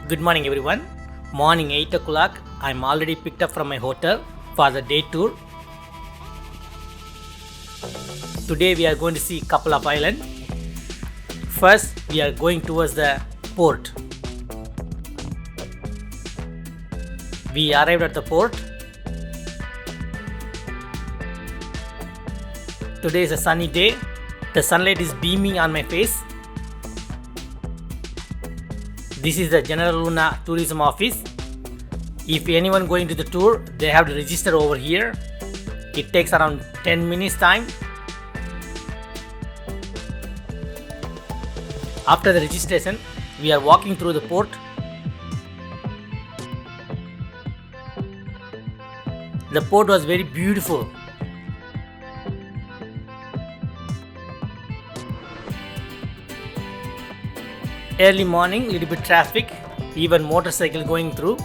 Good morning everyone. Morning 8 o'clock. I'm already picked up from my hotel for the day tour. Today we are going to see a couple of islands. First we are going towards the port. We arrived at the port. Today is a sunny day. The sunlight is beaming on my face. This is the General Luna Tourism Office. If anyone going to the tour, they have to register over here. It takes around 10 minutes time. After the registration, we are walking through the port. The port was very beautiful. Early morning, little bit traffic, even motorcycle going through.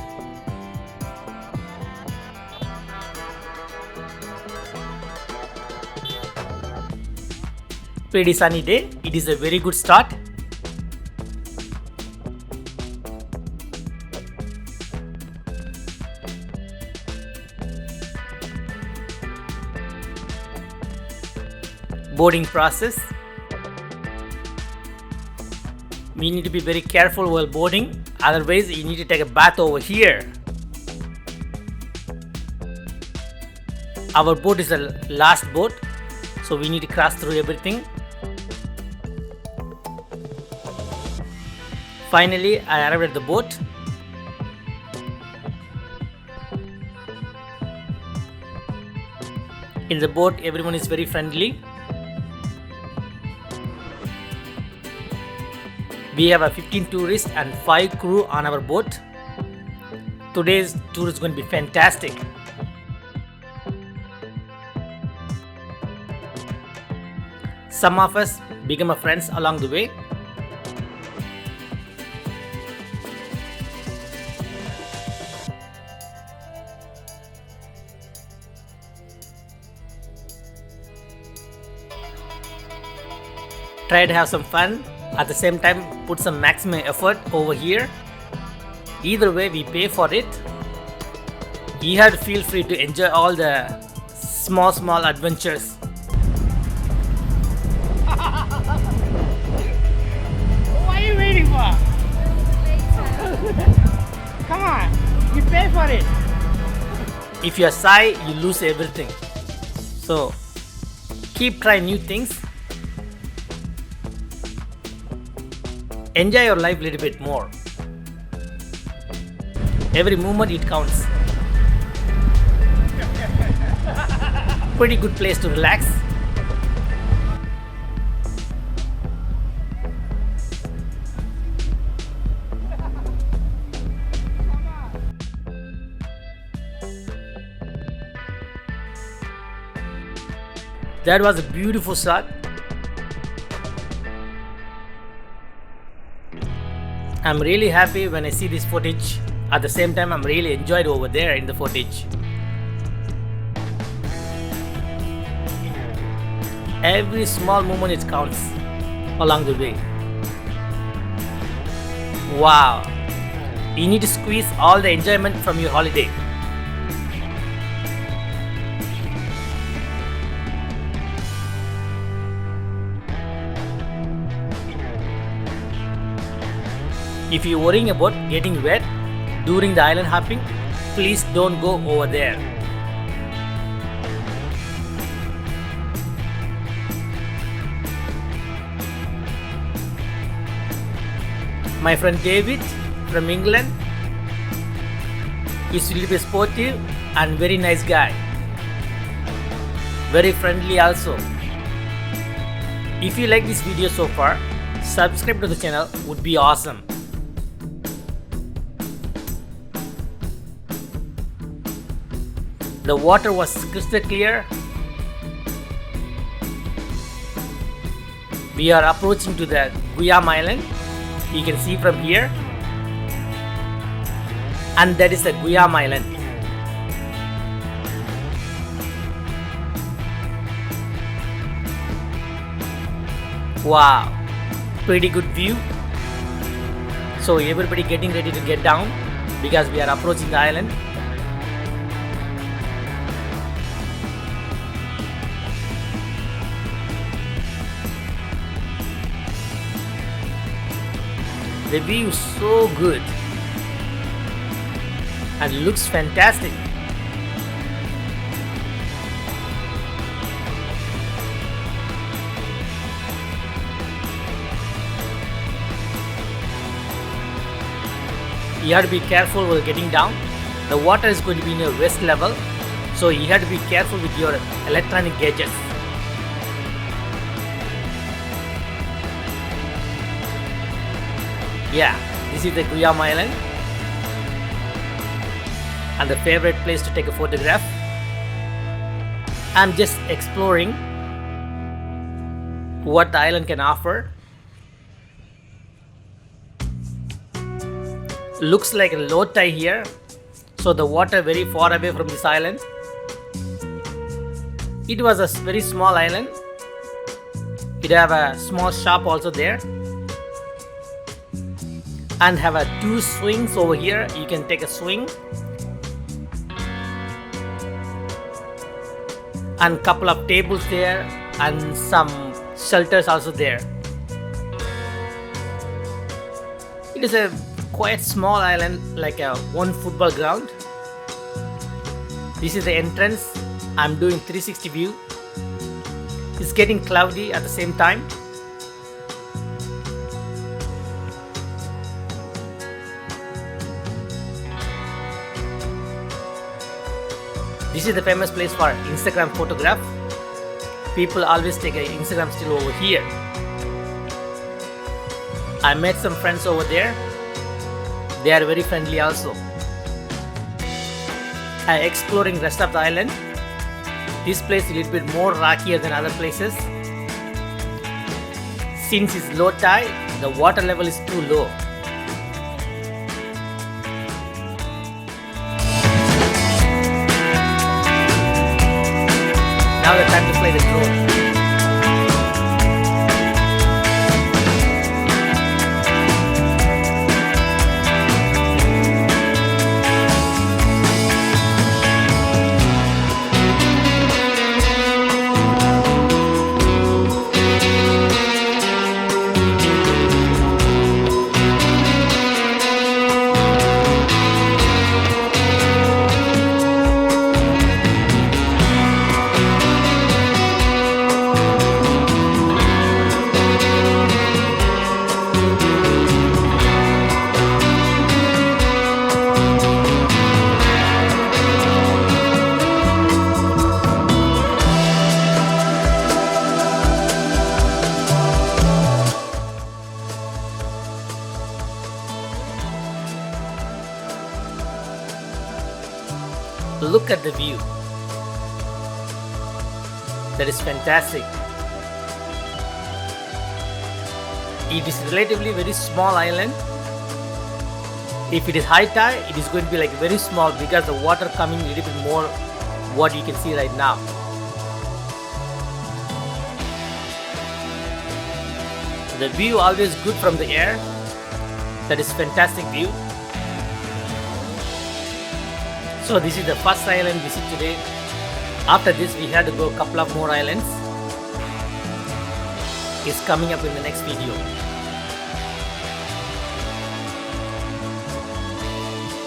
Pretty sunny day. It is a very good start. Boarding process. We need to be very careful while boarding, otherwise you need to take a bath over here. Our boat is the last boat, so we need to cross through everything. Finally, I arrived at the boat. In the boat, everyone is very friendly. We have a 15 tourists and 5 crew on our boat. Today's tour is going to be fantastic. Some of us become friends along the way. Try to have some fun. At the same time, put some maximum effort over here. Either way, we pay for it. You have to feel free to enjoy all the small adventures. What are you waiting for? Come on, you pay for it. If you are shy, you lose everything. So, keep trying new things. Enjoy your life a little bit more. Every moment it counts. Pretty good place to relax. That was a beautiful shot. I'm really happy when I see this footage. At the same time, I'm really enjoyed over there in the footage. Every small moment it counts along the way. Wow! You need to squeeze all the enjoyment from your holiday. If you're worrying about getting wet during the island hopping, please don't go over there. My friend David from England is really sportive and very nice guy. Very friendly also. If you like this video so far, subscribe to the channel would be awesome. The water was crystal clear. We are approaching to the Guyam Island. You can see from here. And that is the Guyam Island. Wow, pretty good view. So everybody getting ready to get down because we are approaching the island. The view is so good and looks fantastic. You have to be careful while getting down. The water is going to be in your waist level, so you have to be careful with your electronic gadgets. Yeah, this is the Guyam Island and the favorite place to take a photograph. I'm just exploring what the island can offer. Looks like a low tide here, so the water very far away from this island. It was a very small island. It have a small shop also there, and have a 2 swings over here. You can take a swing, and couple of tables there, and some shelters also there. It is a quite small island, like a 1 football ground. This is the entrance. I'm doing 360 view. It's getting cloudy at the same time. This is the famous place for Instagram photograph. People always take an Instagram still over here. I met some friends over there. They are very friendly also. I'm exploring rest of the island. This place is a little bit more rockier than other places. Since it's low tide, the water level is too low. Now the time to fly the drone. Look at the view. That is fantastic. It is relatively very small island. If it is high tide, it is going to be like very small because the water coming a little bit more what you can see right now. The view always good from the air. That is fantastic view. So this is the first island visit today. After this we had to go a couple of more islands. It's coming up in the next video.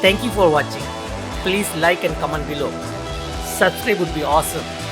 Thank you for watching. Please like and comment below. Subscribe would be awesome.